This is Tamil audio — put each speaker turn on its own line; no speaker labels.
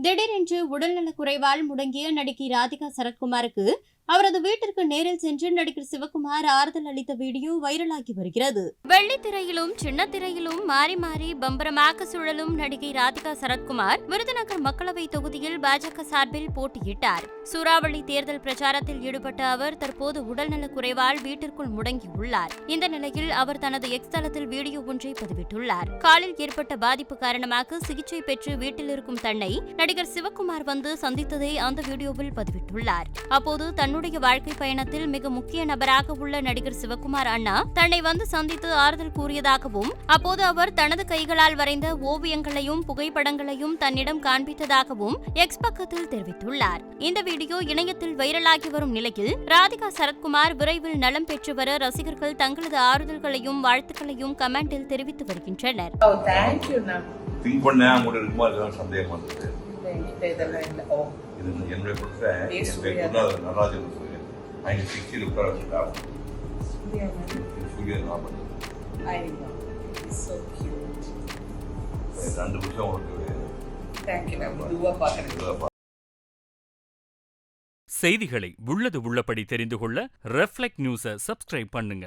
திடீரென்று உடல்நலக் குறைவால் முடங்கிய நடிகை ராதிகா சரத்குமாருக்கு அவரது வீட்டிற்கு நேரில் சென்று நடிகர் சிவகுமார் ஆறுதல் அளித்த வீடியோ வைரலாகி வருகிறது. வெள்ளித்திரையிலும் சின்னத்திரையிலும் மாறி மாறி பம்பரமாக சுழலும் நடிகை ராதிகா சரத்குமார் விருதுநகர் மக்களவை தொகுதியில் பாஜக சார்பில் போட்டியிட்டார். சூறாவளி தேர்தல் பிரச்சாரத்தில் ஈடுபட்ட அவர் தற்போது உடல்நலக் குறைவால் வீட்டிற்குள் முடங்கியுள்ளார். இந்த நிலையில் அவர் தனது எக்ஸ் தளத்தில் வீடியோ ஒன்றை பதிவிட்டுள்ளார். காலில் ஏற்பட்ட பாதிப்பு காரணமாக சிகிச்சை பெற்று வீட்டில் இருக்கும் தன்னை நடிகர் சிவகுமார் வந்து சந்தித்ததை அந்த வீடியோவில் பதிவிட்டுள்ளார். அப்போது தன்னுடைய வாழ்க்கை பயணத்தில் மிக முக்கிய நபராக உள்ள நடிகர் சிவகுமார் அண்ணா தன்னை வந்து சந்தித்து ஆறுதல் கூறியதாகவும் அப்போது அவர் தனது கைகளால் வரைந்த ஓவியங்களையும் புகைப்படங்களையும் தன்னிடம் காண்பித்ததாகவும் எக்ஸ் பக்கத்தில் தெரிவித்துள்ளார். இந்த வீடியோ இணையத்தில் வைரலாகி வரும் நிலையில் ராதிகா சரத்குமார் விரைவில் நலம் பெற்று வர ரசிகர்கள் தங்களது ஆறுதல்களையும் வாழ்த்துக்களையும் கமெண்டில் தெரிவித்து வருகின்றனர்.
செய்திகளை உள்ளது உள்ளபடி தெரிந்து கொள்ள ரெஃப்ளெக்ட் நியூஸை சப்ஸ்கிரைப் பண்ணுங்க.